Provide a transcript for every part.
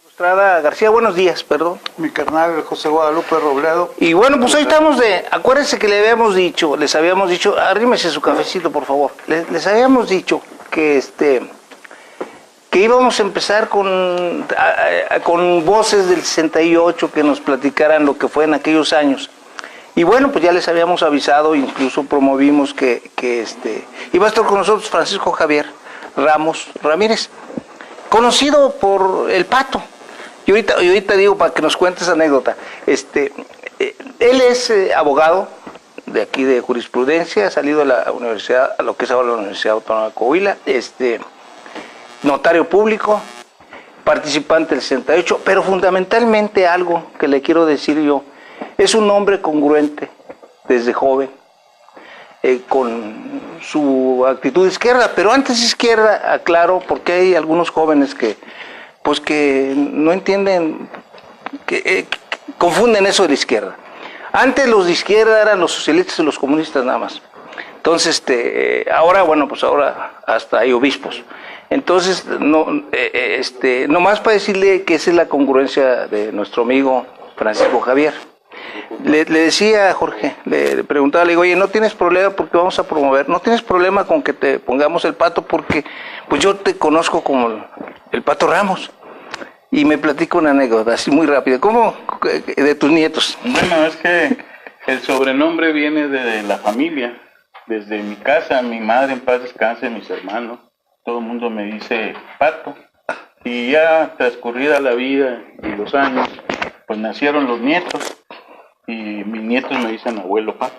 Estrada García, buenos días, perdón. Mi carnal José Guadalupe Robledo. Y bueno, pues hoy estamos acuérdense que les habíamos dicho, arrímese su cafecito, por favor. Les habíamos dicho que que íbamos a empezar con voces del 68 que nos platicaran lo que fue en aquellos años. Y bueno, pues ya les habíamos avisado, incluso promovimos que iba a estar con nosotros Francisco Javier Ramos Ramírez, conocido por El Pato. Y ahorita digo para que nos cuentes anécdota. Él es abogado de aquí de jurisprudencia, ha salido de la universidad, a lo que es ahora la Universidad Autónoma de Coahuila, notario público, participante del 68, pero fundamentalmente algo que le quiero decir yo, es un hombre congruente desde joven, con su actitud izquierda, pero antes izquierda, aclaro, porque hay algunos jóvenes que no entienden, que confunden eso de la izquierda. Antes los de izquierda eran los socialistas y los comunistas nada más. Entonces, ahora, bueno, pues ahora hasta hay obispos. Entonces, nomás para decirle que esa es la congruencia de nuestro amigo Francisco Javier. Le decía a Jorge, le preguntaba, le digo, oye, ¿no tienes problema porque vamos a promover? ¿No tienes problema con que te pongamos el Pato porque pues yo te conozco como el Pato Ramos? Y me platica una anécdota así muy rápida. ¿Cómo? De tus nietos. Bueno, es que el sobrenombre viene de la familia. Desde mi casa, mi madre en paz descanse, mis hermanos, todo el mundo me dice Pato. Y ya transcurrida la vida y los años, pues nacieron los nietos. Y mis nietos me dicen abuelo Pato.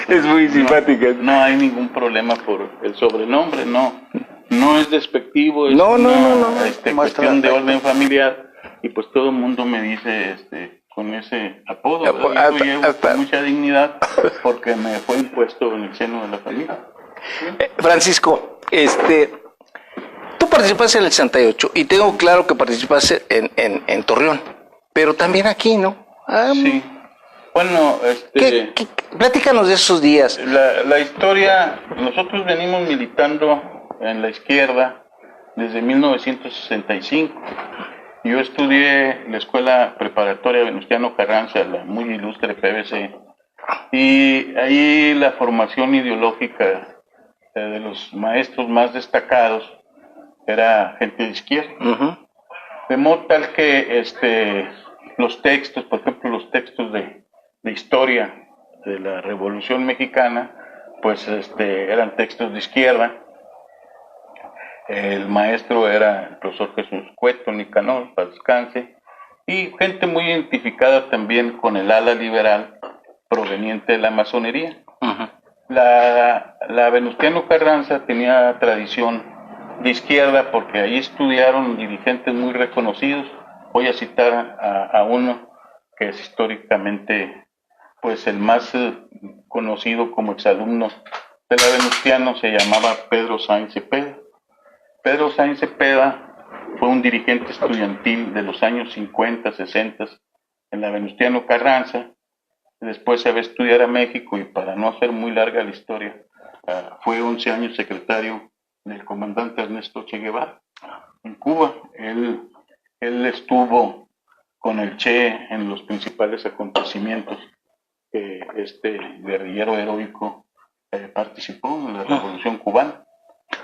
Es muy simpática. No hay ningún problema por el sobrenombre, no es despectivo, es no. cuestión de orden familiar. Y pues todo el mundo me dice con ese apodo. Yo llevo con mucha dignidad porque me fue impuesto en el seno de la familia. Francisco, tú participaste en el 68 y tengo claro que participaste en Torreón, pero también aquí, ¿no? Sí. Bueno, platícanos de esos días. La historia, nosotros venimos militando en la izquierda desde 1965. Yo estudié la Escuela Preparatoria Venustiano Carranza, la muy ilustre PVC, y ahí la formación ideológica de los maestros más destacados era gente de izquierda. Uh-huh. De modo tal que los textos, por ejemplo, los textos de historia de la Revolución Mexicana, pues eran textos de izquierda. El maestro era el profesor Jesús Cueto Nicanor, para descanse, y gente muy identificada también con el ala liberal proveniente de la masonería. Uh-huh. La Venustiano Carranza tenía tradición de izquierda porque ahí estudiaron dirigentes muy reconocidos. Voy a citar a uno que es históricamente pues el más conocido como exalumno de la Venustiano, se llamaba Pedro Sáenz Cepeda. Pedro Sáenz Cepeda fue un dirigente estudiantil de los años 50, 60 en la Venustiano Carranza. Después se va a estudiar a México y para no hacer muy larga la historia, fue 11 años secretario del comandante Ernesto Che Guevara en Cuba. Él estuvo con el Che en los principales acontecimientos que este guerrillero heroico participó en la Revolución Cubana.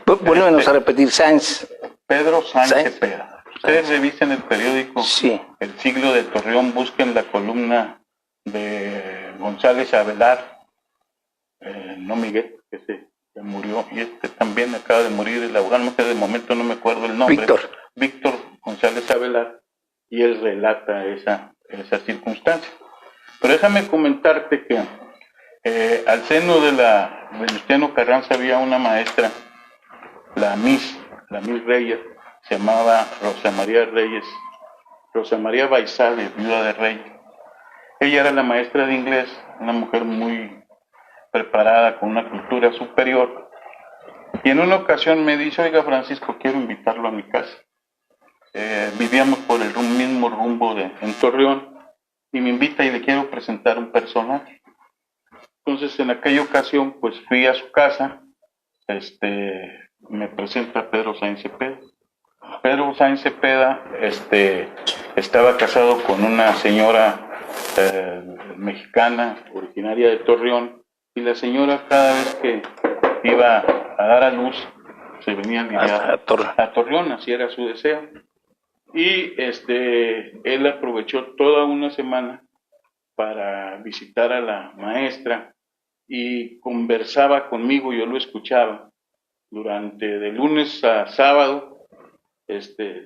Vuélvenos a repetir, Sáenz. Pedro Sáenz Cepeda. Ustedes revisen el periódico sí. El Siglo de Torreón, busquen la columna de González Avelar, no Miguel, que se murió, y también acaba de morir el abogado, de momento no me acuerdo el nombre. Víctor González Avelar, y él relata esa circunstancia. Pero déjame comentarte que al seno de la Venustiano Carranza había una maestra, la Miss Reyes, se llamaba Rosa María Baizade, viuda de Rey. Ella era la maestra de inglés, una mujer muy preparada, con una cultura superior. Y en una ocasión me dice, oiga Francisco, quiero invitarlo a mi casa. Vivíamos por el mismo rumbo en Torreón, y me invita y le quiero presentar un personaje. Entonces en aquella ocasión pues fui a su casa, me presenta Pedro Sáenz Cepeda. Pedro Sáenz Cepeda estaba casado con una señora mexicana, originaria de Torreón, y la señora cada vez que iba a dar a luz, se venía a lidiar a Torreón, así era su deseo. Y él aprovechó toda una semana para visitar a la maestra y conversaba conmigo, yo lo escuchaba, de lunes a sábado,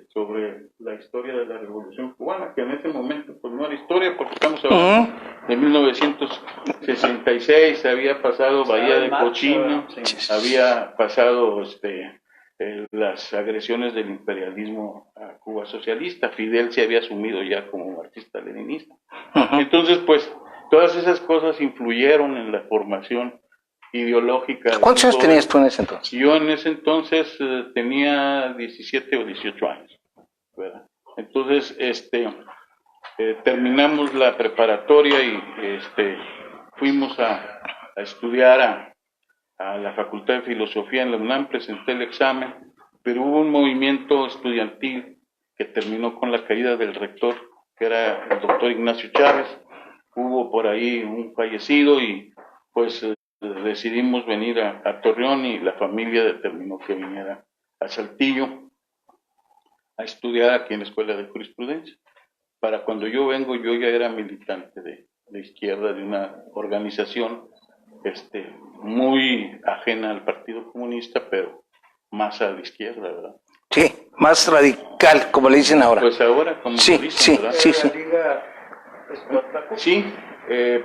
sobre la historia de la Revolución Cubana, que en ese momento pues no era historia, porque estamos hablando de 1966, había pasado Bahía de Cochino, había pasado las agresiones del imperialismo a Cuba socialista, Fidel se había asumido ya como marxista-leninista. Entonces, pues, todas esas cosas influyeron en la formación ideológica. ¿Cuántos años tenías tú en ese entonces? Yo en ese entonces tenía 17 o 18 años, ¿verdad? Entonces, terminamos la preparatoria y fuimos a estudiar a la Facultad de Filosofía en la UNAM, presenté el examen, pero hubo un movimiento estudiantil que terminó con la caída del rector, que era el doctor Ignacio Chávez. Hubo por ahí un fallecido y pues decidimos venir a Torreón y la familia determinó que viniera a Saltillo a estudiar aquí en la Escuela de Jurisprudencia. Para cuando yo vengo, yo ya era militante de izquierda, de una organización muy ajena al Partido Comunista, pero más a la izquierda, ¿verdad? Sí, más radical, como le dicen ahora. Pues ahora, como sí, dicen, ¿verdad? Sí. Sí,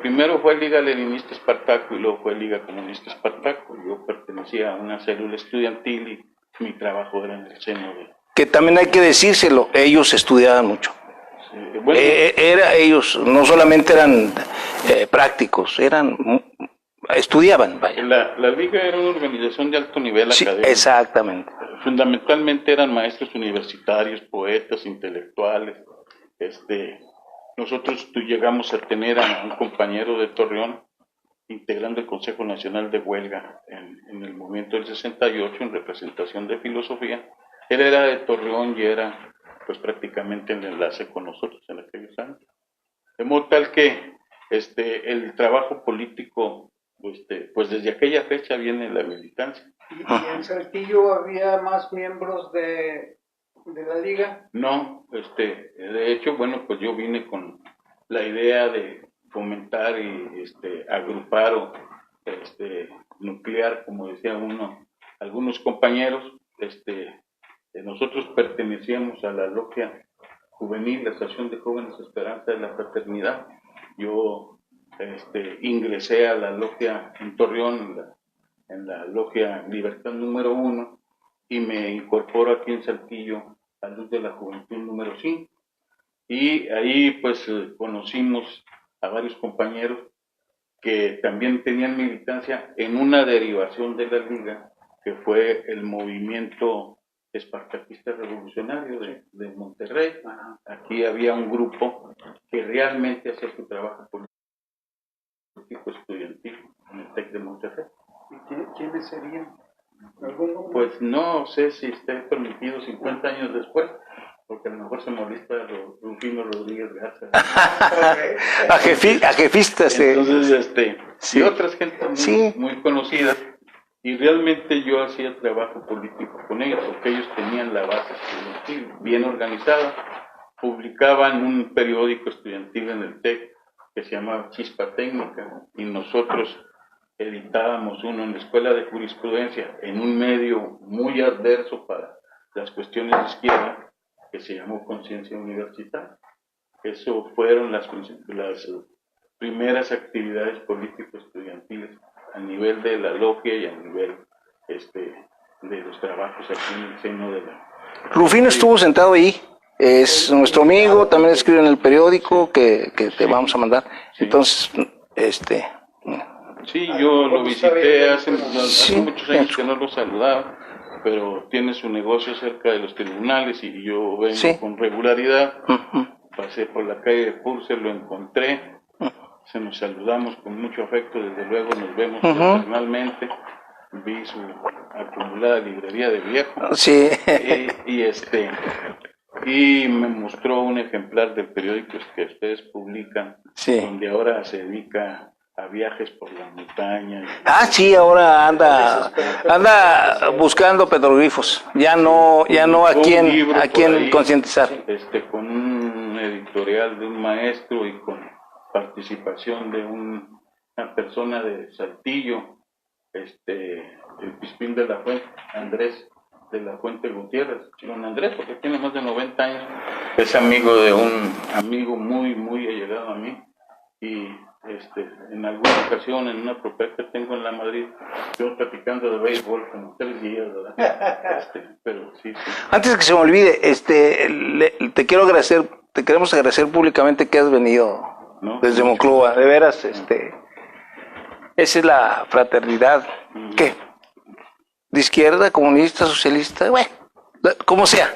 primero fue Liga Leninista Espartaco y luego fue Liga Comunista Espartaco. Yo pertenecía a una célula estudiantil y mi trabajo era en el seno de... Que también hay que decírselo, ellos estudiaban mucho. Sí, bueno, ellos no solamente eran prácticos, estudiaban, vaya. La Liga era una organización de alto nivel académico. Exactamente. Fundamentalmente eran maestros universitarios, poetas, intelectuales. Nosotros llegamos a tener a un compañero de Torreón integrando el Consejo Nacional de Huelga en el movimiento del 68 en representación de filosofía. Él era de Torreón y era pues prácticamente el enlace con nosotros en aquellos años. De modo tal que el trabajo político, pues desde aquella fecha viene la militancia. ¿Y en Saltillo había más miembros de la Liga? No, de hecho, bueno, pues yo vine con la idea de fomentar y agrupar o nuclear, como decía algunos compañeros. Nosotros pertenecíamos a la logia juvenil, la Estación de Jóvenes Esperanza de la Fraternidad. Yo ingresé a la logia en Torreón, en la logia Libertad número 1, y me incorporo aquí en Saltillo a Luz de la Juventud número 5. Y ahí pues conocimos a varios compañeros que también tenían militancia en una derivación de la Liga, que fue el movimiento espartaquista revolucionario de Monterrey. Aquí había un grupo que realmente hacía su trabajo político estudiantil en el TEC de Monterrey. ¿Y quiénes serían? Pues no sé si esté permitido 50 años después, porque a lo mejor se molesta Rufino Rodríguez Garza. a jefistas. Entonces, sí. Y otras gentes muy conocidas, y realmente yo hacía trabajo político con ellos, porque ellos tenían la base estudiantil bien organizada, publicaban un periódico estudiantil en el TEC que se llamaba Chispa Técnica, y nosotros editábamos uno en la Escuela de Jurisprudencia, en un medio muy adverso para las cuestiones de izquierda, que se llamó Conciencia Universitaria. Eso fueron las primeras actividades político-estudiantiles a nivel de la logia y a nivel de los trabajos aquí en el seno de la... Rufino estuvo sentado ahí, es nuestro amigo, también escribe en el periódico que te vamos a mandar. Sí. Entonces, Sí, yo lo visité hace muchos años que no lo saludaba, pero tiene su negocio cerca de los tribunales y yo vengo con regularidad. Pasé por la calle de Purce, lo encontré, nos saludamos con mucho afecto, desde luego nos vemos personalmente. vi su acumulada librería de viejo. Sí. Y me mostró un ejemplar del periódico que ustedes publican, Sí. donde ahora se dedica a viajes por la montaña. Ah, sí, ahora anda buscando petroglifos. Ya no a quién concientizar. Con un editorial de un maestro y con participación de una persona de Saltillo, el Pispín de la Fuente, Andrés de la Fuente Gutiérrez, don Andrés, porque tiene más de 90 años, es amigo de un amigo muy, muy allegado a mí, y en alguna ocasión, en una propuesta que tengo en la Madrid, estoy platicando de béisbol como 3 días, ¿verdad? Pero sí. Antes que se me olvide, te queremos agradecer públicamente que has venido desde Monclova, de veras, esa es la fraternidad, ¿qué? De izquierda, comunista, socialista, bueno, como sea,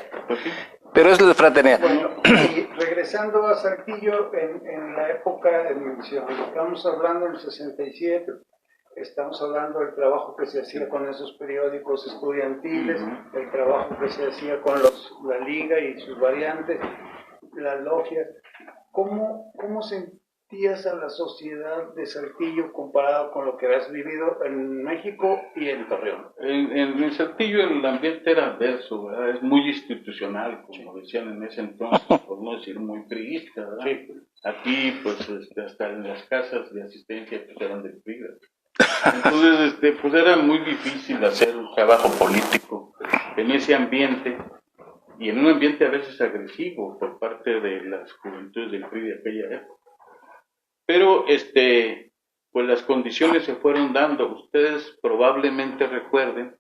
pero es la fraternidad. Bueno, y regresando a Saltillo, en la época de mi visión, estamos hablando del 67, estamos hablando del trabajo que se hacía con esos periódicos estudiantiles, el trabajo que se hacía con la Liga y sus variantes, las logias. ¿Cómo sentías a la sociedad de Saltillo comparado con lo que has vivido en México y en Torreón? En Saltillo el ambiente era adverso, ¿verdad? Es muy institucional, como decían en ese entonces, por no decir muy priista, ¿verdad? Sí. Aquí, pues, hasta en las casas de asistencia, pues, eran del PRI. Entonces, pues, era muy difícil hacer un trabajo político en ese ambiente, y en un ambiente a veces agresivo por parte de las juventudes del PRI de aquella época. Pero, pues las condiciones se fueron dando. Ustedes probablemente recuerden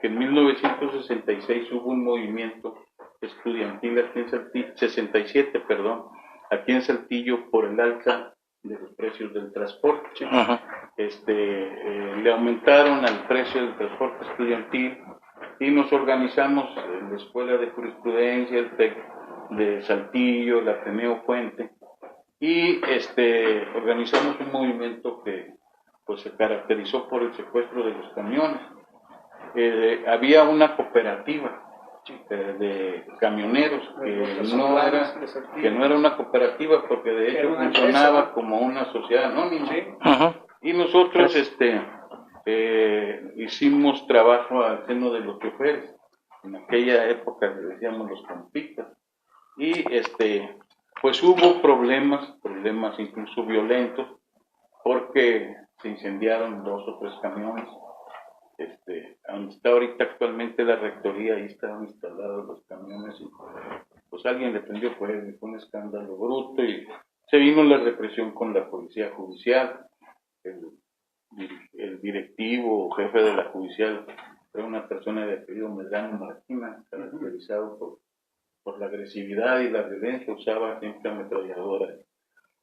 que en 1966 hubo un movimiento estudiantil aquí en Saltillo, 67, perdón, aquí en Saltillo por el alza de los precios del transporte. Le aumentaron al precio del transporte estudiantil y nos organizamos en la Escuela de Jurisprudencia, el TEC de Saltillo, el Ateneo Puente, y organizamos un movimiento que pues se caracterizó por el secuestro de los camiones. Había una cooperativa de camioneros que no era una cooperativa porque de hecho funcionaba como una sociedad anónima. Y nosotros hicimos trabajo al seno de los choferes. En aquella época le decíamos los compitas. Y pues hubo problemas incluso violentos, porque se incendiaron 2 o 3 camiones. Donde está ahorita actualmente la rectoría, ahí estaban instalados los camiones, y pues alguien le prendió fuego, y fue un escándalo bruto, y se vino la represión con la policía judicial. El directivo o jefe de la judicial era una persona de apellido Medrano Martina, caracterizado por la agresividad y la violencia, usaba siempre ametralladoras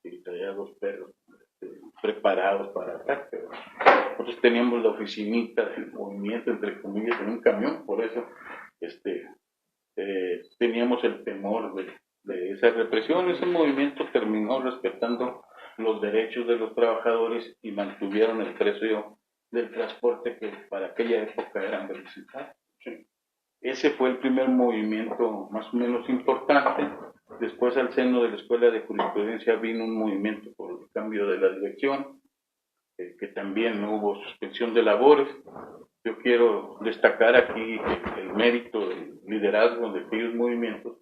y traía 2 perros preparados para ataque. Nosotros teníamos la oficinita del movimiento, entre comillas, en un camión, por eso teníamos el temor de esa represión. Ese movimiento terminó respetando los derechos de los trabajadores y mantuvieron el precio del transporte, que para aquella época eran verificados. Ese fue el primer movimiento más o menos importante. Después, al seno de la Escuela de Jurisprudencia, vino un movimiento por el cambio de la dirección, que también hubo suspensión de labores. Yo quiero destacar aquí el mérito del liderazgo de aquellos movimientos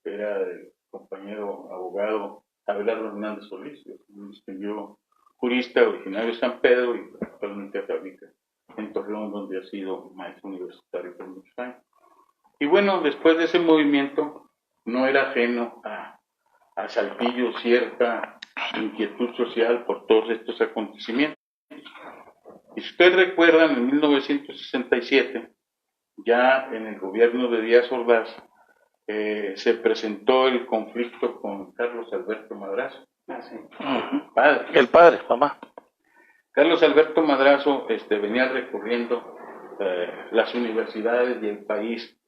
era del compañero abogado Abelardo Hernández Solís, un distinguido jurista originario de San Pedro y actualmente radica en Torreón, donde ha sido maestro universitario por muchos años. Y bueno, después de ese movimiento no era ajeno a Saltillo cierta inquietud social por todos estos acontecimientos. Y si ustedes recuerdan, en 1967, ya en el gobierno de Díaz Ordaz, se presentó el conflicto con Carlos Alberto Madrazo. El padre, papá. Carlos Alberto Madrazo venía recorriendo las universidades y el país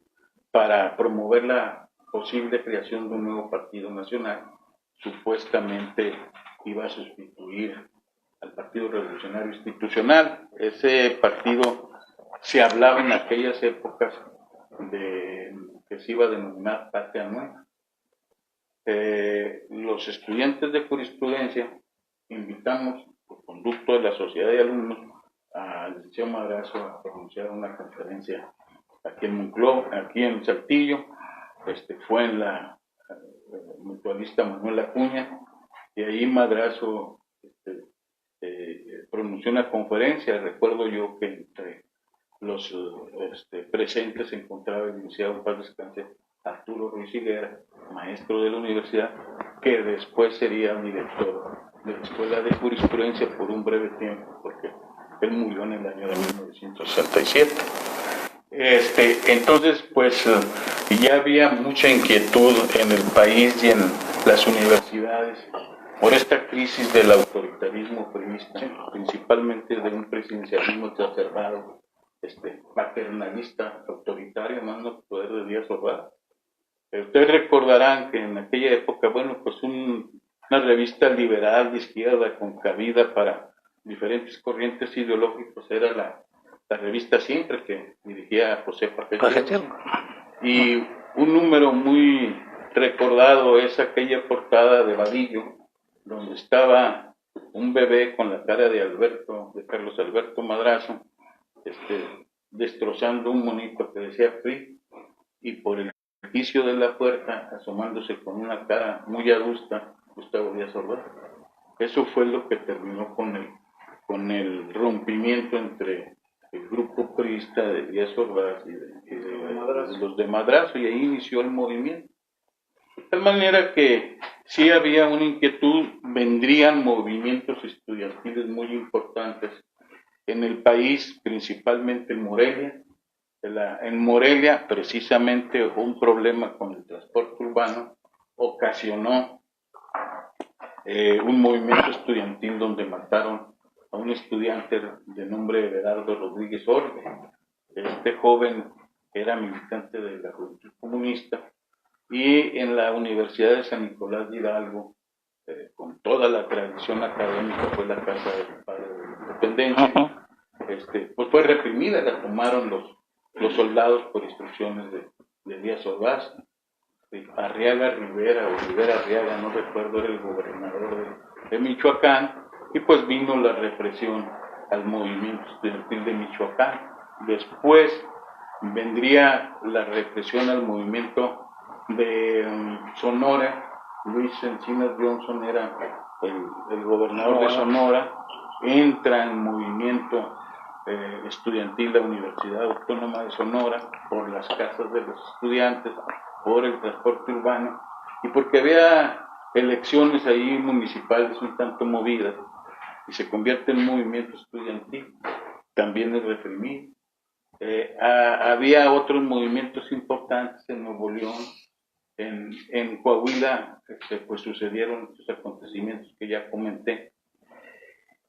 para promover la posible creación de un nuevo partido nacional. Supuestamente iba a sustituir al Partido Revolucionario Institucional. Ese partido se hablaba en aquellas épocas de que se iba a denominar patria nueva. Los estudiantes de jurisprudencia invitamos, por conducto de la sociedad de alumnos, al licenciado Madrazo a pronunciar una conferencia aquí en Monclova, aquí en Saltillo. Fue en la mutualista Manuel Acuña, y ahí Madrazo pronunció una conferencia. Recuerdo yo que entre los presentes se encontraba el licenciado en paz descanse Arturo Ruiz Higuera, maestro de la universidad, que después sería director de la Escuela de Jurisprudencia por un breve tiempo, porque él murió en el año de 1967. Entonces, pues ya había mucha inquietud en el país y en las universidades por esta crisis del autoritarismo priista, principalmente de un presidencialismo exacerbado, paternalista, autoritario, mando poder de Díaz Ordaz. Ustedes recordarán que en aquella época, bueno, pues una revista liberal de izquierda con cabida para diferentes corrientes ideológicas era la revista Siempre, que dirigía José Pacheco. Y un número muy recordado es aquella portada de Vadillo, donde estaba un bebé con la cara de Carlos Alberto Madrazo, destrozando un monito que decía PRI, y por el quicio de la puerta, asomándose con una cara muy adusta, Gustavo Díaz Ordaz. Eso fue lo que terminó con el rompimiento entre el grupo priista de Díaz Ordaz y de los de Madrazo, y ahí inició el movimiento. De tal manera que sí había una inquietud, vendrían movimientos estudiantiles muy importantes en el país, principalmente en Morelia. En Morelia, precisamente, un problema con el transporte urbano ocasionó un movimiento estudiantil donde mataron a un estudiante de nombre Everardo Rodríguez Orbe. Este joven era militante de la Juventud Comunista, y en la Universidad de San Nicolás de Hidalgo, con toda la tradición académica, fue la casa del padre de la independencia. Pues fue reprimida, la tomaron los soldados por instrucciones de Díaz Ordaz. Arriaga Rivera, o Rivera Arriaga, no recuerdo, era el gobernador de Michoacán, y pues vino la represión al movimiento estudiantil de Michoacán. Después vendría la represión al movimiento de Sonora. Luis Encinas Johnson era el gobernador de Sonora, entra en movimiento estudiantil la Universidad Autónoma de Sonora por las casas de los estudiantes, por el transporte urbano, y porque había elecciones ahí municipales un tanto movidas, y se convierte en un movimiento estudiantil, también es reprimido. Había otros movimientos importantes en Nuevo León, en Coahuila, pues sucedieron los acontecimientos que ya comenté,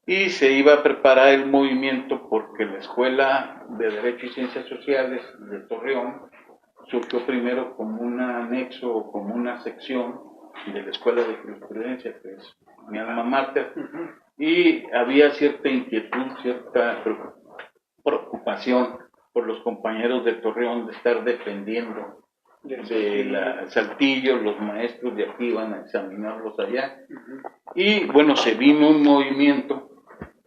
y se iba a preparar el movimiento porque la Escuela de Derecho y Ciencias Sociales de Torreón surgió primero como un anexo o como una sección de la Escuela de Jurisprudencia, que es mi alma mater, y había cierta inquietud, cierta preocupación por los compañeros de Torreón de estar defendiendo de Saltillo. Los maestros de aquí iban a examinarlos allá, y bueno, se vino un movimiento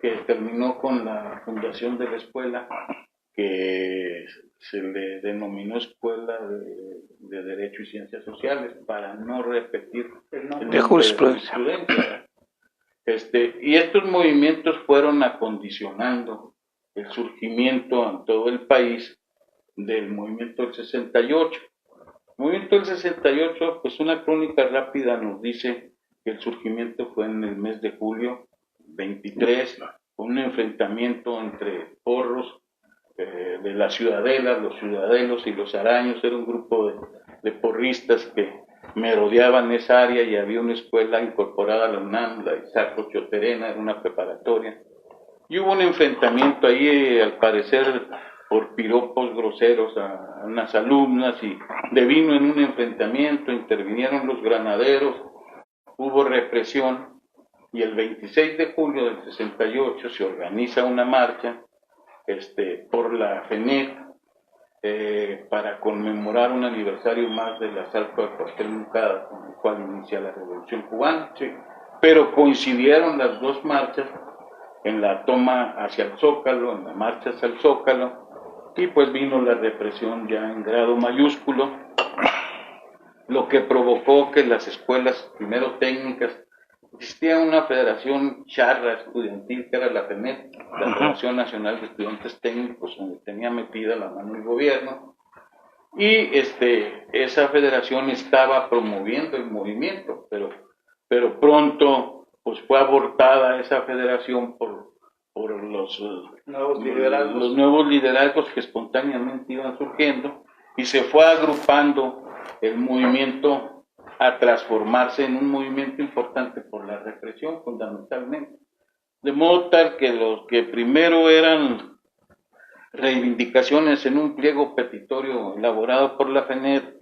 que terminó con la fundación de la escuela, que se le denominó Escuela de Derecho y Ciencias Sociales, para no repetir el nombre de jurisprudencia. Y estos movimientos fueron acondicionando el surgimiento en todo el país del movimiento del 68. El movimiento del 68, pues una crónica rápida nos dice que el surgimiento fue en el mes de julio 23, un enfrentamiento entre porros de la Ciudadela, los ciudadelos y los araños. Era un grupo de porristas que merodeaban esa área, y había una escuela incorporada a la UNAM, la Isaac Choterena, era una preparatoria, y hubo un enfrentamiento ahí, al parecer por piropos groseros a unas alumnas, y devino en un enfrentamiento, intervinieron los granaderos, hubo represión, y el 26 de julio del 68 se organiza una marcha por la FENET para conmemorar un aniversario más del asalto al cuartel Moncada, con el cual inicia la Revolución Cubana. Sí. Pero coincidieron las dos marchas en la toma hacia el Zócalo, en la marcha hacia el Zócalo, y pues vino la represión ya en grado mayúsculo, lo que provocó que las escuelas, primero técnicas, existía una federación charra estudiantil que era la FENET, la Federación Nacional de Estudiantes Técnicos, donde tenía metida la mano el gobierno, y esa federación estaba promoviendo el movimiento, pero pronto pues fue abortada esa federación por los nuevos liderazgos que espontáneamente iban surgiendo, y se fue agrupando el movimiento a transformarse en un movimiento importante por la represión fundamentalmente. De modo tal que los que primero eran reivindicaciones en un pliego petitorio elaborado por la FENET,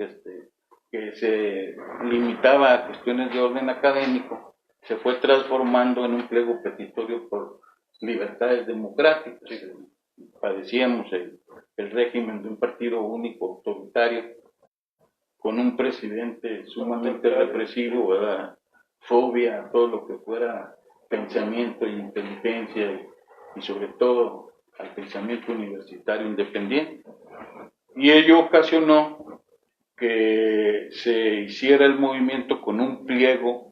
que se limitaba a cuestiones de orden académico, se fue transformando en un pliego petitorio por libertades democráticas. Padecíamos el régimen de un partido único autoritario con un presidente sumamente represivo, ¿verdad? Fobia a todo lo que fuera pensamiento y inteligencia y sobre todo al pensamiento universitario independiente. Y ello ocasionó que se hiciera el movimiento con un pliego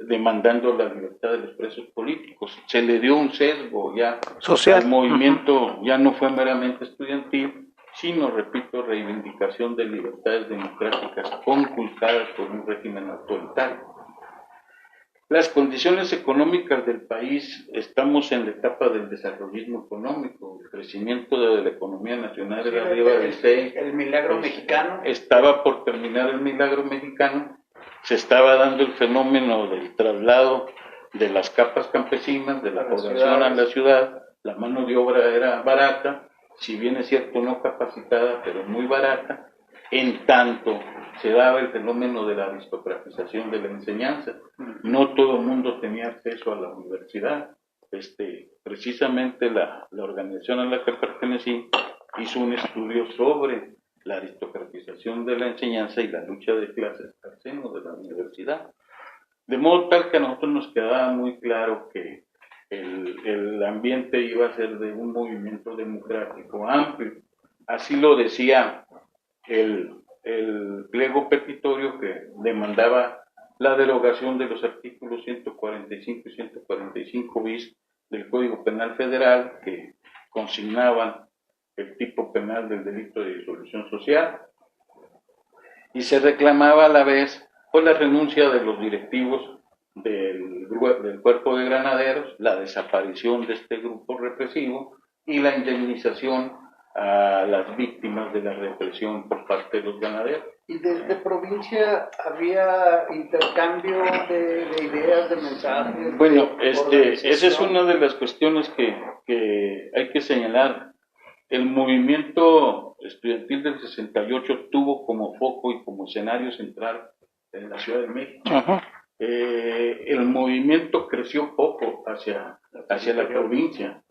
demandando la libertad de los presos políticos. Se le dio un sesgo ya social. El movimiento ya no fue meramente estudiantil, sino, repito, reivindicación de libertades democráticas conculcadas por un régimen autoritario. Las condiciones económicas del país, estamos en la etapa del desarrollismo económico, el crecimiento de la economía nacional era arriba del 6. El milagro mexicano. Estaba por terminar el milagro mexicano, se estaba dando el fenómeno del traslado de las capas campesinas, de la población a la ciudad, la mano de obra era barata, si bien es cierto no capacitada, pero muy barata, en tanto se daba el fenómeno de la aristocratización de la enseñanza. No todo el mundo tenía acceso a la universidad. Precisamente la organización a la que pertenecí hizo un estudio sobre la aristocratización de la enseñanza y la lucha de clases al seno de la universidad. De modo tal que a nosotros nos quedaba muy claro que el ambiente iba a ser de un movimiento democrático amplio. Así lo decía el pliego petitorio que demandaba la derogación de los artículos 145 y 145 bis del Código Penal Federal, que consignaban el tipo penal del delito de disolución social, y se reclamaba a la vez por la renuncia de los directivos del Cuerpo de Granaderos, la desaparición de este grupo represivo y la indemnización a las víctimas de la represión por parte de los ganaderos. ¿Y desde provincia había intercambio de ideas, de mensajes? Bueno, esa es una de las cuestiones que hay que señalar. El movimiento estudiantil del 68 tuvo como foco y como escenario central en la Ciudad de México. El movimiento creció poco hacia la provincia.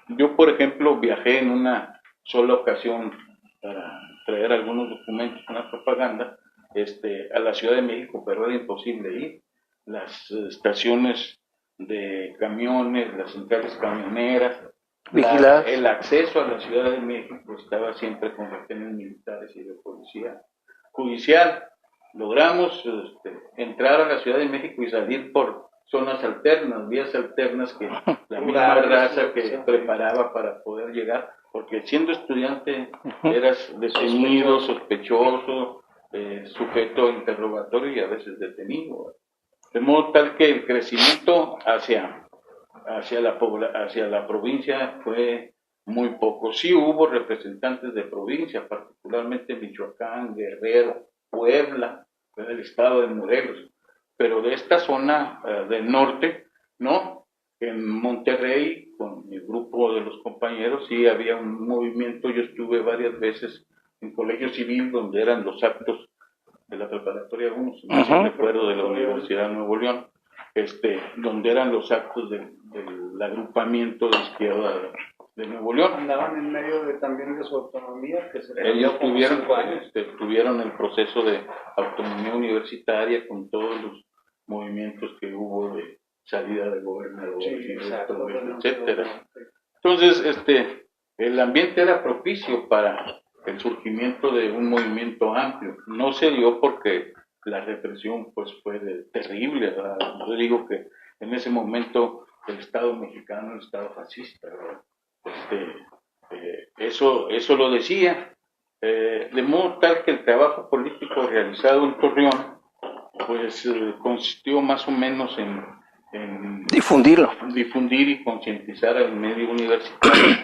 Yo, por ejemplo, viajé en una sola ocasión para traer algunos documentos, una propaganda, a la Ciudad de México, pero era imposible ir. Las estaciones de camiones, las centrales camioneras, el acceso a la Ciudad de México estaba siempre con retenes militares y de policía judicial. Logramos entrar a la Ciudad de México y salir por zonas alternas, vías alternas que la misma raza que preparaba para poder llegar, porque siendo estudiante eras detenido, sospechoso, sujeto a interrogatorio y a veces detenido. De modo tal que el crecimiento hacia la provincia fue muy poco. Sí hubo representantes de provincia, particularmente Michoacán, Guerrero, Puebla, el estado de Morelos, pero de esta zona del norte, no. En Monterrey, con el grupo de los compañeros, sí había un movimiento. Yo estuve varias veces en Colegio Civil, donde eran los actos de la preparatoria 1, si no recuerdo, de la Universidad de Nuevo León, donde eran los actos del agrupamiento de izquierda de Nuevo León. Andaban en medio también de su autonomía, que se Ellos como 5 años. tuvieron el proceso de autonomía universitaria con todos los movimientos que hubo de salida de gobernadores, etcétera. Entonces, el ambiente era propicio para el surgimiento de un movimiento amplio. No se dio porque la represión pues fue terrible, ¿verdad? Yo digo que en ese momento el Estado mexicano, el Estado fascista, ¿verdad? Eso lo decía, de modo tal que el trabajo político realizado en Torreón pues consistió más o menos en difundir y concientizar al medio universitario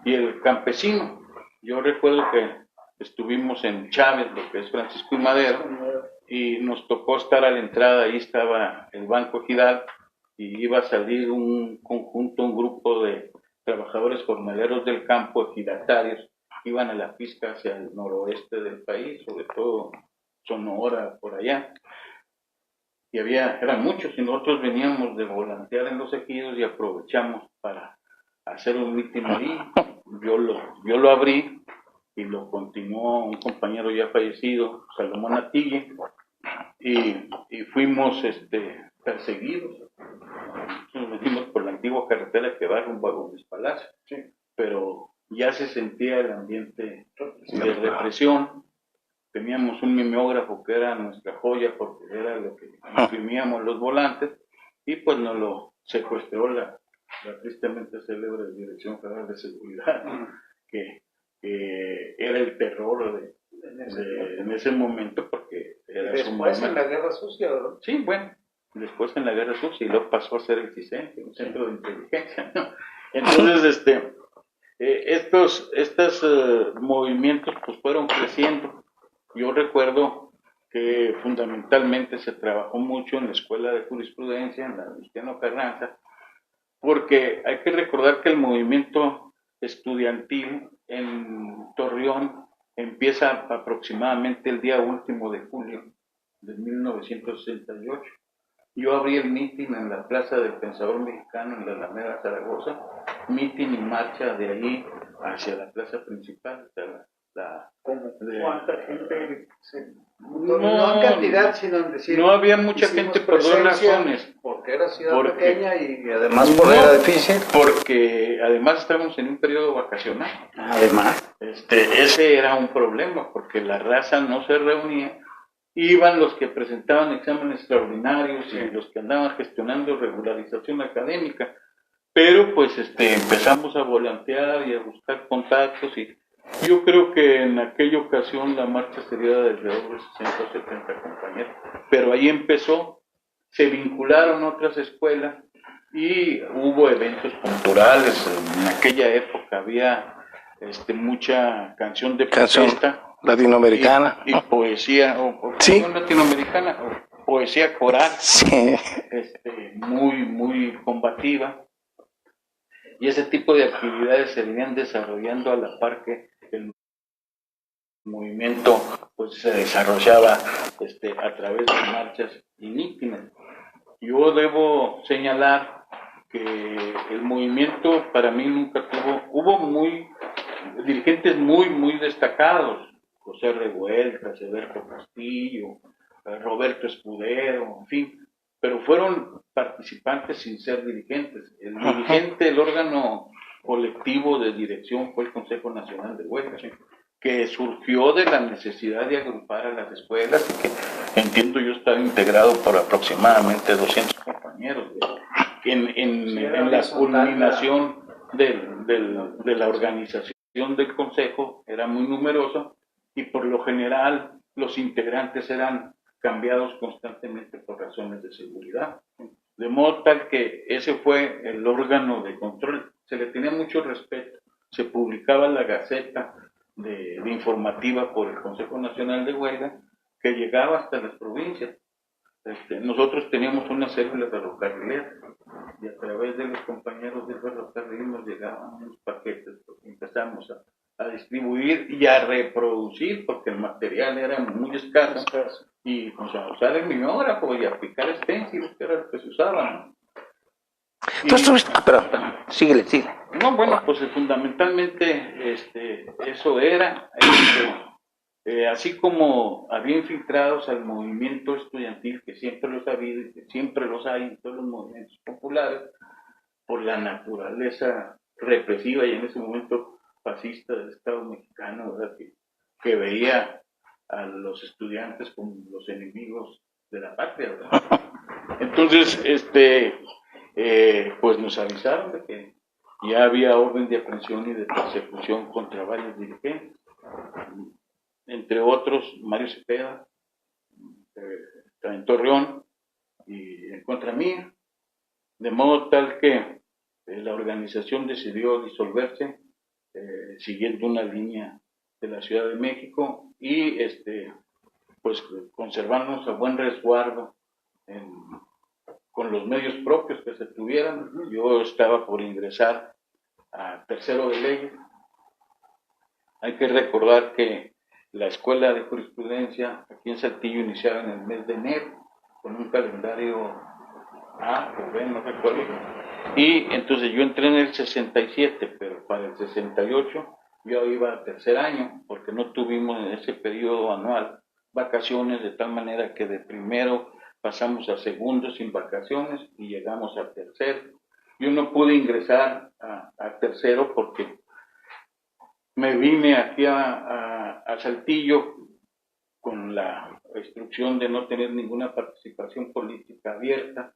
y el campesino. Yo recuerdo que estuvimos en Chávez, lo que es Francisco y Madero, y nos tocó estar a la entrada, ahí estaba el Banco Ejidal, y iba a salir un grupo de trabajadores jornaleros del campo, ejidatarios, iban a la pizca hacia el noroeste del país, sobre todo Sonora, por allá. Y eran muchos, y nosotros veníamos de volantear en los ejidos y aprovechamos para hacer un mitin ahí. Yo lo abrí y lo continuó un compañero ya fallecido, Salomón Atille, y fuimos perseguidos. Nos venimos por la antigua carretera que va rumbo a Gómez Palacio, sí, pero ya se sentía el ambiente de represión. Teníamos un mimeógrafo que era nuestra joya porque era lo que imprimíamos los volantes, y pues nos lo secuestró la tristemente célebre Dirección Federal de Seguridad, que era el terror en ese momento, porque era después en la Guerra Sucia, ¿no? Sí, bueno, después en la Guerra Sucia, y luego pasó a ser el CISEN, un centro de inteligencia, ¿no? Entonces, estos movimientos pues fueron creciendo. Yo recuerdo que fundamentalmente se trabajó mucho en la Escuela de Jurisprudencia, en la Venustiano Carranza, porque hay que recordar que el movimiento estudiantil en Torreón empieza aproximadamente el día último de julio de 1968. Yo abrí el mitin en la Plaza del Pensador Mexicano en la Alameda Zaragoza, mitin y marcha de allí hacia la plaza principal. ¿Cuánta gente? No en cantidad, sino en decir. No había mucha gente por dos razones. Porque era ciudad pequeña y además era difícil. Porque además estábamos en un periodo vacacional. Además. Ese era un problema, porque la raza no se reunía. Iban los que presentaban exámenes extraordinarios y los que andaban gestionando regularización académica. Pero pues empezamos a volantear y a buscar contactos, y yo creo que en aquella ocasión la marcha sería de alrededor de 60 o 70 compañeros. Pero ahí empezó, se vincularon otras escuelas y hubo eventos culturales. En aquella época había mucha canción de protesta. Latinoamericana. Y poesía, ¿sí? Latinoamericana, o poesía coral, sí. muy combativa. Y ese tipo de actividades se venían desarrollando a la par que el movimiento pues se desarrollaba a través de marchas y mítines. Yo debo señalar que el movimiento para mí nunca hubo dirigentes muy destacados: José Revuelta, Severo Castillo, Roberto Escudero, en fin, pero fueron participantes sin ser dirigentes. El dirigente, el órgano colectivo de dirección, fue el Consejo Nacional de Huelga, que surgió de la necesidad de agrupar a las escuelas, y que entiendo yo estaba integrado por aproximadamente 200 compañeros en la culminación de la organización del Consejo. Era muy numeroso, y por lo general los integrantes eran cambiados constantemente por razones de seguridad, de modo tal que ese fue el órgano de control. Se le tenía mucho respeto, se publicaba la Gaceta de informativa por el Consejo Nacional de Huelga, que llegaba hasta las provincias. Nosotros teníamos una célula ferrocarrilera, y a través de los compañeros del ferrocarril nos llegaban unos paquetes, porque empezamos a distribuir y a reproducir, porque el material era muy escaso, y a usar el mimeógrafo y a aplicar stencils, que era lo que se usaban. Tú estuviste... perdón, síguele. No, bueno, pues fundamentalmente eso era, así como había infiltrados al movimiento estudiantil, que siempre los ha habido y que siempre los hay en todos los movimientos populares, por la naturaleza represiva y en ese momento fascista del Estado mexicano, ¿verdad? Que veía a los estudiantes como los enemigos de la patria, ¿verdad? Entonces, pues nos avisaron de que ya había orden de aprehensión y de persecución contra varios dirigentes, entre otros Mario Cepeda, en Torreón, y en contra mía, de modo tal que la organización decidió disolverse, siguiendo una línea de la Ciudad de México y pues conservarnos a buen resguardo con los medios propios que se tuvieran. Yo estaba por ingresar a tercero de leyes. Hay que recordar que la escuela de jurisprudencia aquí en Saltillo iniciaba en el mes de enero con un calendario A o B, no recuerdo. Y entonces yo entré en el 67, pero para el 68 yo iba a tercer año, porque no tuvimos en ese periodo anual vacaciones, de tal manera que de primero pasamos a segundo sin vacaciones y llegamos a tercero. Yo no pude ingresar a tercero porque me vine aquí a Saltillo con la instrucción de no tener ninguna participación política abierta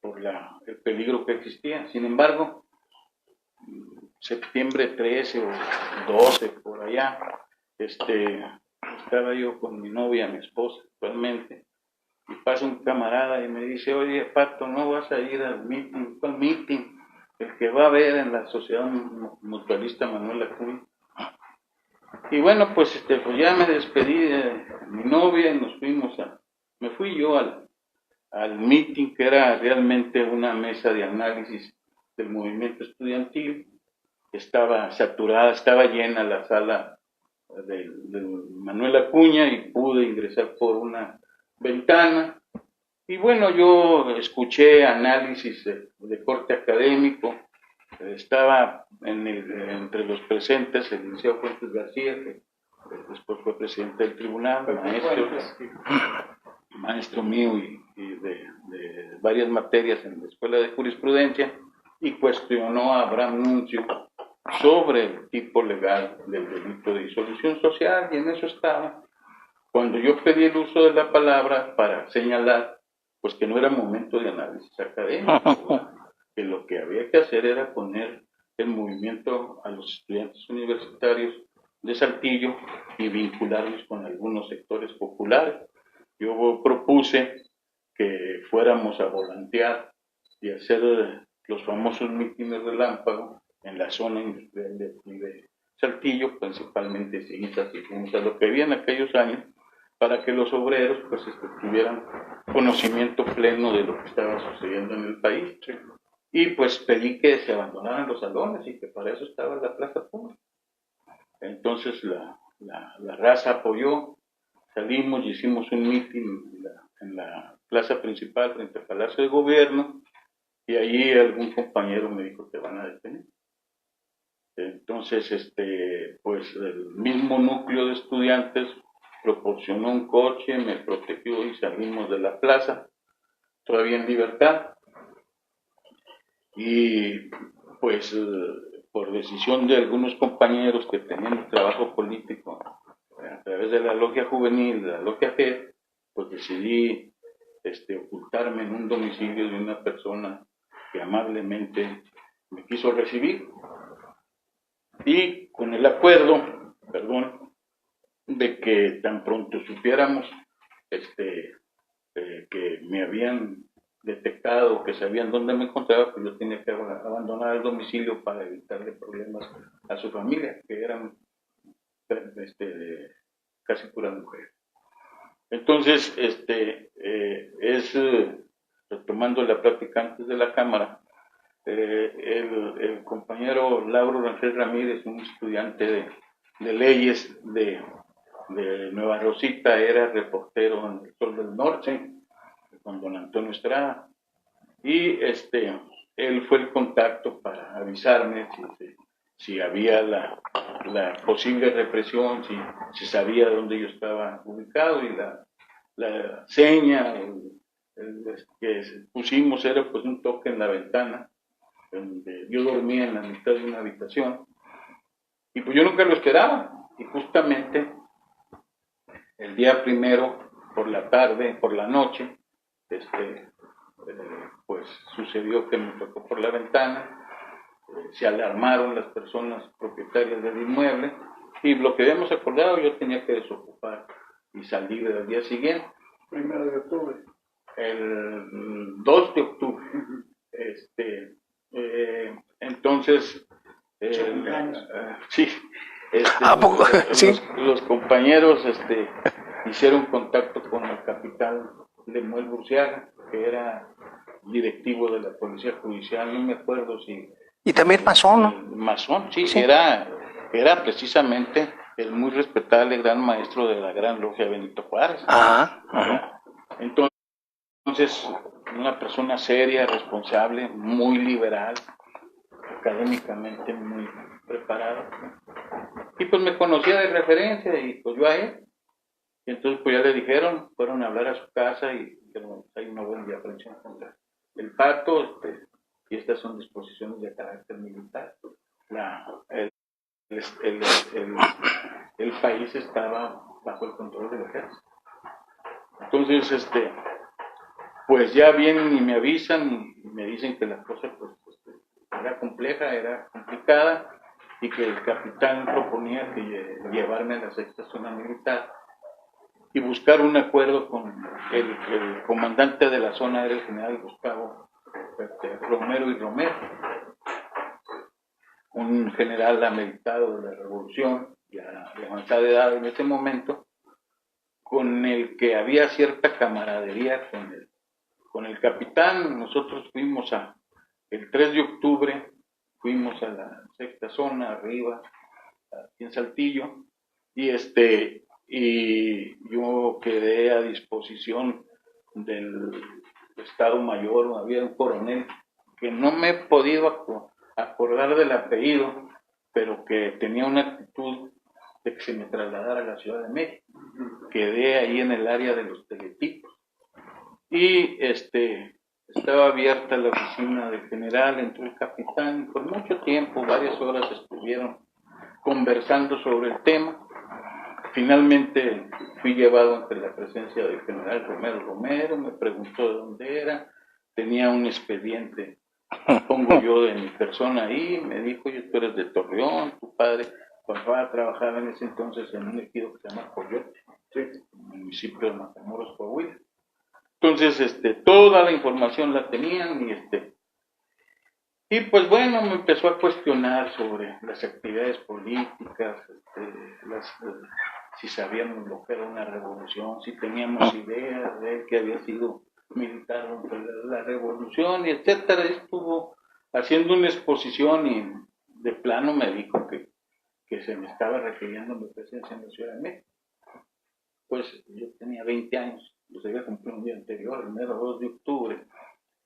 por el peligro que existía. Sin embargo, septiembre 13 o 12, por allá, estaba yo con mi novia, mi esposa actualmente, y pasa un camarada y me dice: oye, Pato, ¿no vas a ir al meeting? ¿Cuál meeting? El que va a haber en la Sociedad Mutualista Manuel Acuña. Y bueno, pues, pues ya me despedí de mi novia y me fui yo al meeting, que era realmente una mesa de análisis del movimiento estudiantil. Estaba saturada, estaba llena la sala del Manuel Acuña y pude ingresar por una ventana. Y bueno, yo escuché análisis de corte académico. Estaba entre los presentes el licenciado Fuentes García, que después fue presidente del tribunal, maestro mío y de varias materias en la Escuela de Jurisprudencia, y cuestionó a Abraham Nuncio sobre el tipo legal del delito de disolución social, y en eso estaba. Cuando yo pedí el uso de la palabra para señalar, pues que no era momento de análisis académico, que lo que había que hacer era poner el movimiento a los estudiantes universitarios de Saltillo y vincularlos con algunos sectores populares. Yo propuse que fuéramos a volantear y hacer los famosos mítines relámpago en la zona industrial de Saltillo, principalmente Citas y Juntas, lo que había en aquellos años, para que los obreros pues tuvieran conocimiento pleno de lo que estaba sucediendo en el país. Y pues pedí que se abandonaran los salones y que para eso estaba la plaza pública. Entonces la raza apoyó, salimos y hicimos un mitin en la plaza principal frente al Palacio de Gobierno, y allí algún compañero me dijo: te van a detener. Entonces, pues el mismo núcleo de estudiantes proporcionó un coche, me protegió y salimos de la plaza, todavía en libertad. Y pues por decisión de algunos compañeros que tenían trabajo político a través de la logia juvenil, de la logia G, pues decidí ocultarme en un domicilio de una persona que amablemente me quiso recibir, y con el acuerdo, de que tan pronto supiéramos que me habían detectado, que sabían dónde me encontraba, pues yo tenía que abandonar el domicilio para evitarle problemas a su familia, que eran casi puras mujeres. Entonces, retomando la plática antes de la cámara, el compañero Lauro Rangel Ramírez, un estudiante de leyes de Nueva Rosita, era reportero en El Sol del Norte con don Antonio Estrada, y él fue el contacto para avisarme si había la posible represión, si sabía dónde yo estaba ubicado, y la seña que pusimos era pues un toque en la ventana, donde yo dormía en la mitad de una habitación, y pues yo nunca lo esperaba, y justamente el día primero, por la tarde, por la noche, pues sucedió que me tocó por la ventana, se alarmaron las personas propietarias del inmueble, y lo que habíamos acordado, yo tenía que desocupar y salir al día siguiente. 1 de octubre. El 2 de octubre. Entonces, sí, ¿A poco? Sí. los compañeros hicieron contacto con el capitán Lemuel Burciaga, que era directivo de la Policía Judicial, no me acuerdo si... Y también masón, ¿no? Masón, sí, Sí. Era precisamente el muy respetable gran maestro de la Gran Logia Benito Juárez. Ajá, ajá. Entonces, una persona seria, responsable, muy liberal, académicamente muy preparado. Y pues me conocía de referencia, y pues yo a él. Y entonces pues ya le dijeron, fueron a hablar a su casa y dijeron, hay una buena diferencia contra el pacto, y estas son disposiciones de carácter militar. El país estaba bajo el control del ejército. Entonces, pues ya vienen y me avisan y me dicen que la cosa pues era compleja, era complicada, y que el capitán proponía que llevarme a la sexta zona militar y buscar un acuerdo con el comandante de la zona, era el general Gustavo Romero y Romero, un general ameritado de la revolución, ya de avanzada edad en ese momento, con el que había cierta camaradería con el capitán. Nosotros fuimos el 3 de octubre, fuimos a la sexta zona, arriba, aquí en Saltillo, y yo quedé a disposición del Estado Mayor. Había un coronel que no me he podido acordar del apellido, pero que tenía una actitud de que se me trasladara a la Ciudad de México. Quedé ahí en el área de los teletipos, y estaba abierta la oficina del general, entró el capitán, y por mucho tiempo, varias horas, estuvieron conversando sobre el tema. Finalmente fui llevado ante la presencia del general Romero, me preguntó de dónde era, tenía un expediente, pongo yo, de mi persona ahí, me dijo, tú eres de Torreón, tu papá trabajaba en ese entonces en un ejido que se llama Coyote, municipio de Matamoros, Coahuila. Entonces, toda la información la tenían, y pues bueno, me empezó a cuestionar sobre las actividades políticas, si sabíamos lo que era una revolución, si teníamos ideas de que había sido militar durante la revolución, y etcétera. Estuvo haciendo una exposición, y de plano me dijo que se me estaba requiriendo mi presencia en la Ciudad de México. Pues yo tenía 20 años, los había cumplido un día anterior, el mero 2 de octubre.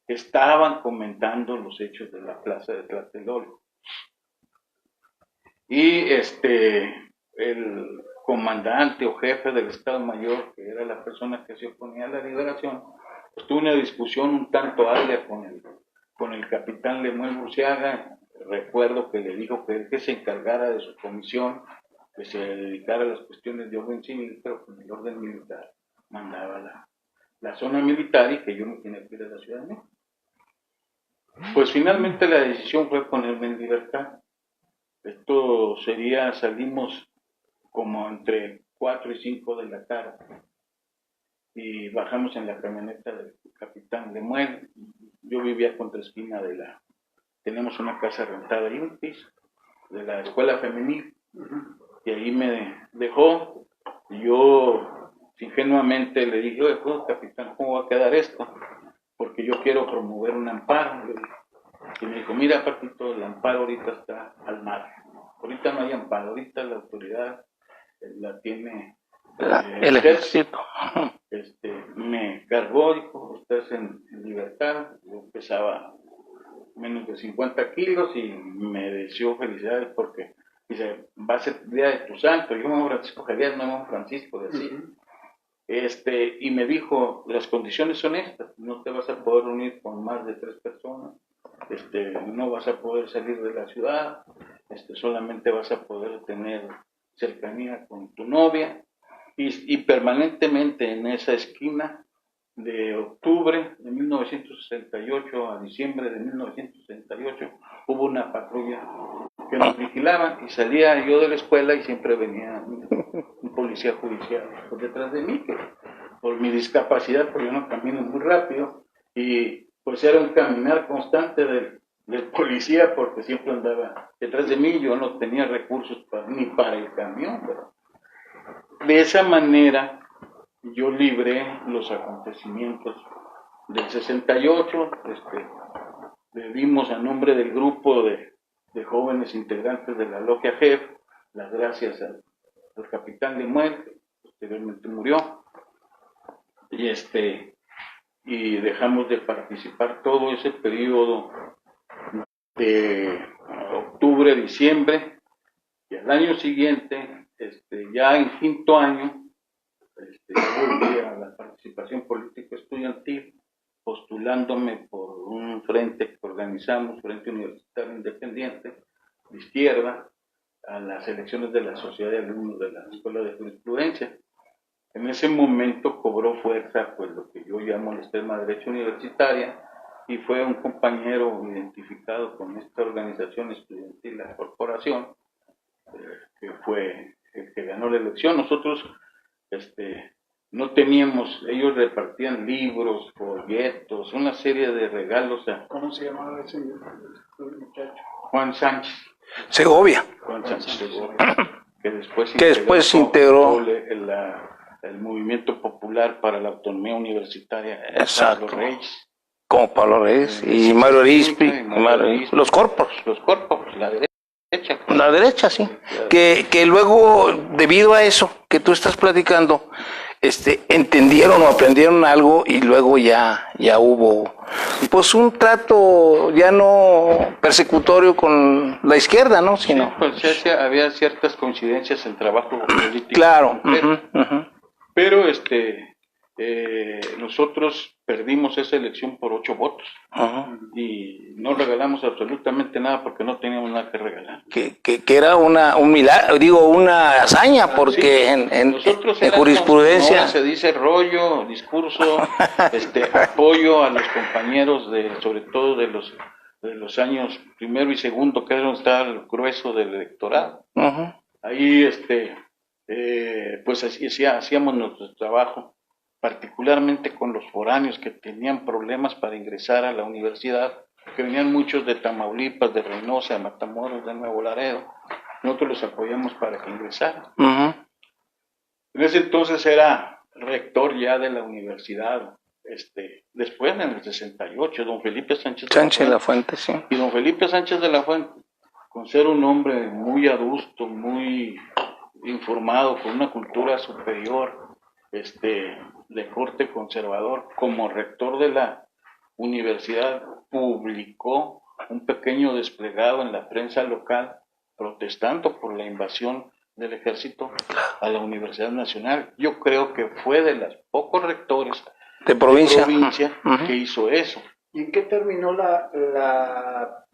Estaban comentando los hechos de la plaza de Tlatelolco. Y el comandante o jefe del Estado Mayor, que era la persona que se oponía a la liberación, pues tuvo una discusión un tanto agria con el capitán Lemuel Burciaga. Recuerdo que le dijo que se encargara de su comisión, que se dedicara a las cuestiones de orden civil, pero con el orden militar mandaba la zona militar, y que yo no tenía que ir a la Ciudad de México. Pues finalmente la decisión fue ponerme en libertad. Salimos como entre 4 y 5 de la tarde, y bajamos en la camioneta del capitán Lemuel. Yo vivía contra esquina tenemos una casa rentada y un piso de la escuela femenil, y ahí me dejó. Yo ingenuamente le dije, oye, capitán, ¿cómo va a quedar esto? Porque yo quiero promover un amparo. Y me dijo, mira, Patito, el amparo ahorita está al mar. Ahorita no hay amparo, ahorita la autoridad la tiene el ejército. Me cargó, dijo, estás en libertad. Yo pesaba menos de 50 kilos y me deseó felicidades porque dice, va a ser día de tu santo. Yo me llamo Francisco Javier, no me llamo Francisco, decía. Y me dijo, las condiciones son estas, no te vas a poder reunir con más de 3 personas, no vas a poder salir de la ciudad, solamente vas a poder tener cercanía con tu novia, y permanentemente en esa esquina, de octubre de 1968 a diciembre de 1968, hubo una patrulla que nos vigilaba, y salía yo de la escuela y siempre venía un policía judicial por detrás de mí, que por mi discapacidad, porque yo no camino muy rápido, y pues era un caminar constante del policía, porque siempre andaba detrás de mí. Yo no tenía recursos ni para el camión, pero de esa manera yo libré los acontecimientos del 68. Le dimos a nombre del grupo de jóvenes integrantes de la logia JEF las gracias al capitán de muerte, posteriormente murió, y dejamos de participar todo ese periodo de octubre, diciembre, y al año siguiente, ya en quinto año, volví a la participación política estudiantil, postulándome por un frente que organizamos, Frente Universitario Independiente, de izquierda, a las elecciones de la Sociedad de Alumnos de la Escuela de Jurisprudencia. En ese momento cobró fuerza pues lo que yo llamo la extrema derecha universitaria, y fue un compañero identificado con esta organización estudiantil, la corporación, que fue el que ganó la elección. Nosotros no teníamos, ellos repartían libros, folletos, una serie de regalos a... ¿Cómo se llamaba ese muchacho? Juan Sánchez. Segovia. Juan Sánchez Segovia, que Que después integró el movimiento popular para la autonomía universitaria. Exacto. Pablo Reyes. Como Pablo Reyes y Mario Arizpe, los corpos. Los corpos, la derecha. La derecha, sí. Que luego, debido a eso que tú estás platicando, entendieron o aprendieron algo, y luego ya hubo pues un trato ya no persecutorio con la izquierda, ¿no? Sino, sí, pues había ciertas coincidencias en trabajo político. Claro. Pero nosotros perdimos esa elección por 8 votos. Y no regalamos absolutamente nada porque no teníamos nada que regalar. Que era un milagro, una hazaña, porque sí, en jurisprudencia... No, se dice rollo, discurso, apoyo a los compañeros, sobre todo de los años primero y segundo, que era donde estaba el grueso del electorado. Ahí, pues así hacíamos nuestro trabajo, particularmente con los foráneos que tenían problemas para ingresar a la universidad, que venían muchos de Tamaulipas, de Reynosa, de Matamoros, de Nuevo Laredo. Nosotros los apoyamos para que ingresaran. En ese entonces era rector ya de la universidad, después en el 68, don Felipe Sánchez de la Fuente, sí. Y don Felipe Sánchez de la Fuente, con ser un hombre muy adusto, muy informado, con una cultura superior, de corte conservador, como rector de la universidad, publicó un pequeño desplegado en la prensa local protestando por la invasión del ejército a la Universidad Nacional. Yo creo que fue de los pocos rectores de provincia que hizo eso. ¿Y en qué terminó la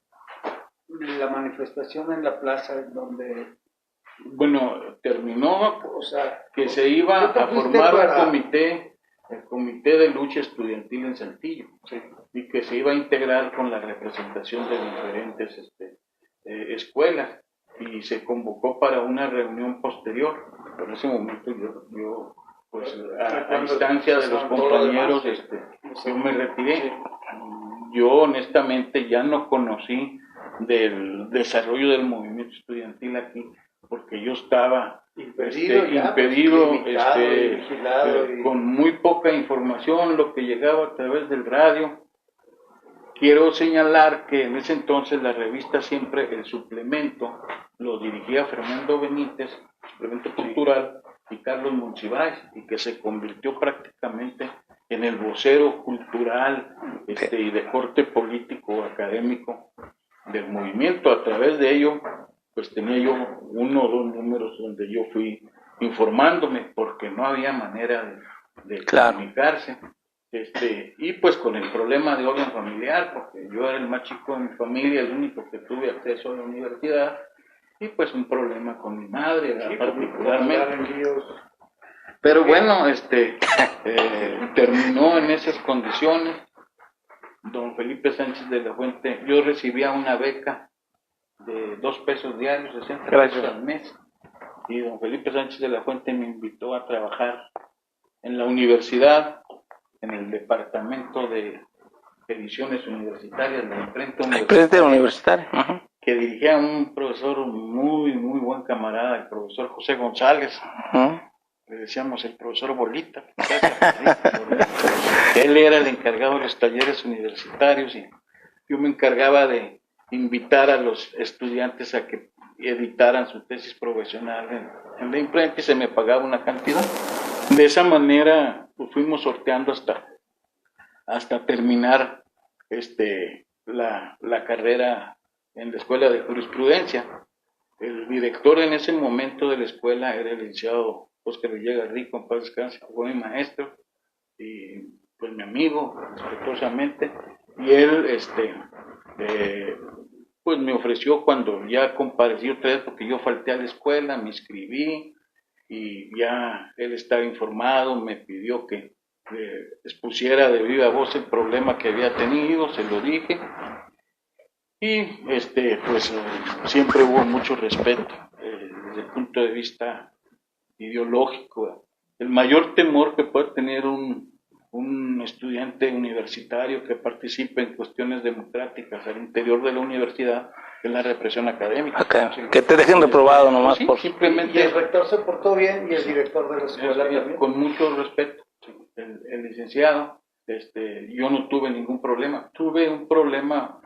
manifestación en la plaza en donde... Bueno, terminó, que se iba a formar el comité de lucha estudiantil en Saltillo, ¿sí? Y que se iba a integrar con la representación de diferentes escuelas, y se convocó para una reunión posterior. En ese momento yo pues a distancia de los compañeros, yo me retiré. Yo honestamente ya no conocí del desarrollo del movimiento estudiantil aquí, porque yo estaba impedido, con muy poca información, lo que llegaba a través del radio. Quiero señalar que en ese entonces la revista Siempre, el suplemento, lo dirigía Fernando Benítez, suplemento cultural, y Carlos Monsiváis, y que se convirtió prácticamente en el vocero cultural y de corte político, académico del movimiento. A través de ello, pues tenía yo 1 o 2 números donde yo fui informándome, porque no había manera de comunicarse. Y pues con el problema de orden familiar, porque yo era el más chico de mi familia, el único que tuve acceso a la universidad, y pues un problema con mi madre, sí, particularmente. Pero bueno, terminó en esas condiciones. Don Felipe Sánchez de la Fuente, yo recibía una beca de 2 pesos diarios, 60 pesos al mes, y don Felipe Sánchez de la Fuente me invitó a trabajar en la universidad, en el departamento de ediciones universitarias, la imprenta universitaria, que dirigía un profesor muy buen camarada, el profesor José González. Le decíamos el profesor Bolita. Él era el encargado de los talleres universitarios y yo me encargaba de invitar a los estudiantes a que editaran su tesis profesional en la imprenta y se me pagaba una cantidad. De esa manera pues, fuimos sorteando hasta terminar la carrera en la Escuela de Jurisprudencia. El director en ese momento de la escuela era el licenciado Óscar Villegas Rico, en paz descanse, que fue mi maestro y pues mi amigo, respetuosamente, y él pues me ofreció cuando ya comparecí otra vez, porque yo falté a la escuela, me inscribí y ya él estaba informado, me pidió que expusiera de viva voz el problema que había tenido, se lo dije, y pues siempre hubo mucho respeto desde el punto de vista ideológico. El mayor temor que puede tener un estudiante universitario que participe en cuestiones democráticas al interior de la universidad es la represión académica. Que te dejen reprobado nomás. Sí, simplemente. Y el rector se portó bien y el director de la escuela también. Con mucho respeto. El licenciado, yo no tuve ningún problema. Tuve un problema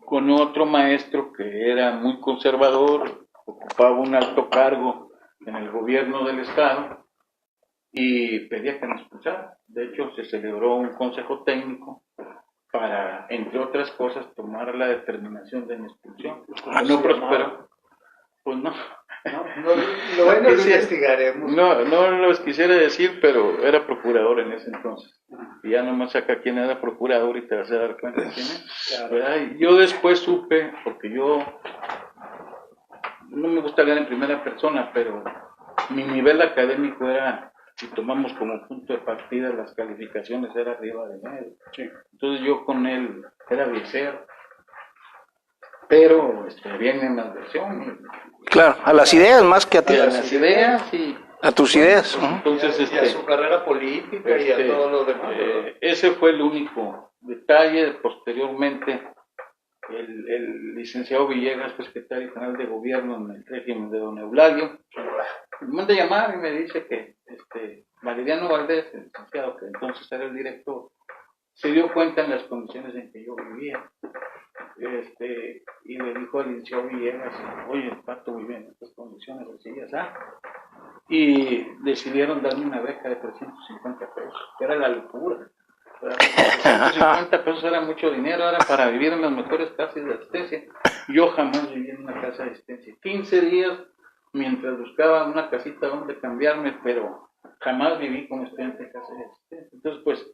con otro maestro que era muy conservador, ocupaba un alto cargo en el gobierno del estado y pedía que nos expulsara. De hecho, se celebró un consejo técnico para, entre otras cosas, tomar la determinación de mi expulsión. No prosperó. Pues no. Lo bueno lo investigaremos. No lo quisiera decir, pero era procurador en ese entonces. Y ya nomás saca quién era procurador y te vas a dar cuenta de quién es. Claro. Yo después supe, porque yo no me gusta hablar en primera persona, pero mi nivel académico era, si tomamos como punto de partida las calificaciones, era arriba de medio. Sí. Entonces yo con él era vicero. Pero vienen las versiones. Claro, a las ideas más que a ti. A las ideas y a tus ideas. Entonces, y a su carrera política y a todo lo demás. Ese fue el único detalle. Posteriormente, el licenciado Villegas, fue secretario general de gobierno en el régimen de don Eulalio, me manda a llamar y me dice que Valeriano Valdés, el licenciado, que entonces era el director, se dio cuenta en las condiciones en que yo vivía. Y le dijo al licenciado Villegas, oye, Pato, muy bien, en estas condiciones así, ya. Y decidieron darme una beca de 350 pesos, que era la locura. 350 pesos era mucho dinero, era para vivir en las mejores casas de asistencia. Yo jamás viví en una casa de asistencia. 15 días mientras buscaba una casita donde cambiarme, pero jamás viví como estudiante en casa de asistencia. Entonces, pues,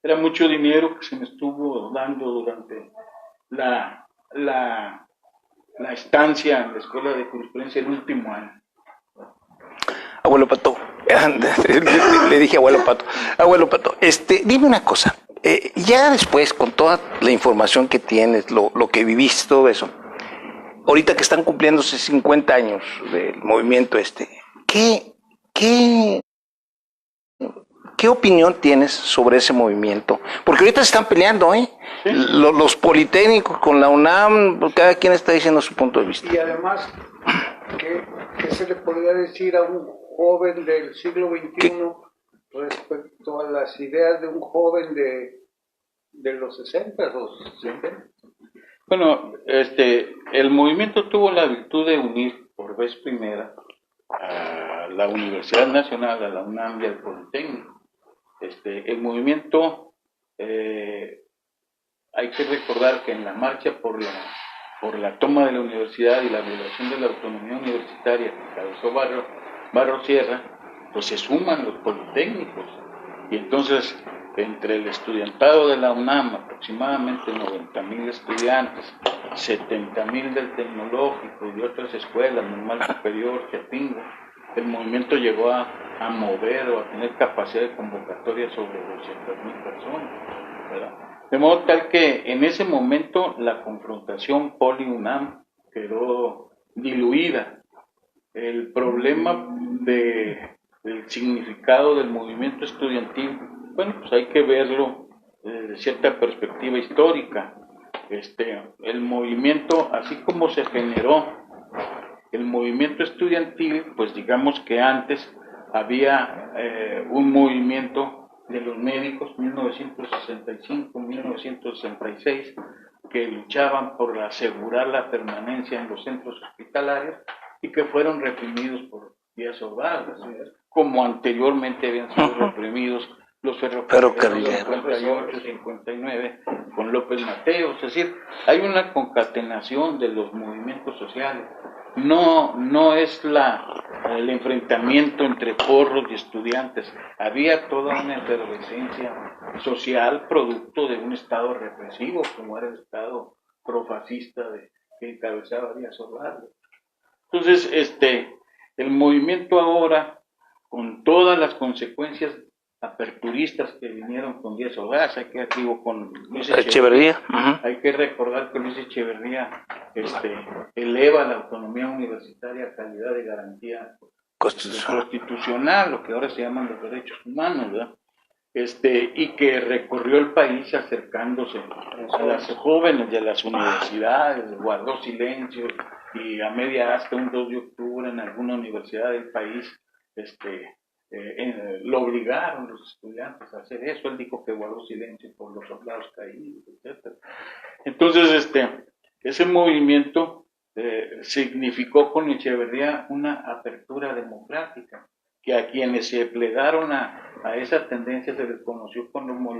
era mucho dinero que se me estuvo dando durante la estancia en la escuela de jurisprudencia el último año. Abuelo Pato, le dije abuelo Pato, dime una cosa, ya después con toda la información que tienes, lo que viviste, todo eso, ahorita que están cumpliéndose 50 años del movimiento ¿qué opinión tienes sobre ese movimiento? Porque ahorita se están peleando, ¿eh? ¿Sí? Los politécnicos con la UNAM, cada quien está diciendo su punto de vista. Y además, ¿qué se le podría decir a un joven del siglo XXI respecto a las ideas de un joven de los 60 o 70? Bueno, el movimiento tuvo la virtud de unir por vez primera a la Universidad Nacional, a la UNAM y al Politécnico. El movimiento, hay que recordar que en la marcha por la toma de la universidad y la violación de la autonomía universitaria que encabezó Barros Sierra, pues se suman los politécnicos. Y entonces, entre el estudiantado de la UNAM, aproximadamente 90,000 estudiantes, 70,000 del Tecnológico y de otras escuelas, Normal Superior, Chapingo, el movimiento llegó a mover o a tener capacidad de convocatoria sobre 200,000 personas, ¿verdad? De modo tal que en ese momento la confrontación Poli-UNAM quedó diluida. El problema del significado del movimiento estudiantil, bueno, pues hay que verlo desde cierta perspectiva histórica. El movimiento, así como se generó el movimiento estudiantil, pues digamos que antes había un movimiento de los médicos, 1965, 1966, que luchaban por asegurar la permanencia en los centros hospitalarios y que fueron reprimidos por Díaz Ordaz, como anteriormente habían sido reprimidos los ferrocarrileros 58, 59, con López Mateos. Es decir, hay una concatenación de los movimientos sociales. No es el enfrentamiento entre porros y estudiantes. Había toda una efervescencia social producto de un estado represivo, como era el estado profascista que encabezaba Díaz Ordaz. Entonces, el movimiento ahora, con todas las consecuencias aperturistas que vinieron con Díaz Ordaz, con Luis Echeverría. Hay que recordar que Luis Echeverría eleva la autonomía universitaria a calidad de garantía constitucional, lo que ahora se llaman los derechos humanos, ¿verdad? Y que recorrió el país acercándose a las jóvenes de las universidades, guardó silencio y a media asta, un 2 de octubre, en alguna universidad del país, lo obligaron los estudiantes a hacer eso. Él dijo que guardó silencio por los soldados caídos, etc. Entonces, ese movimiento significó con Echeverría una apertura democrática, que a quienes se plegaron a esa tendencia se les conoció como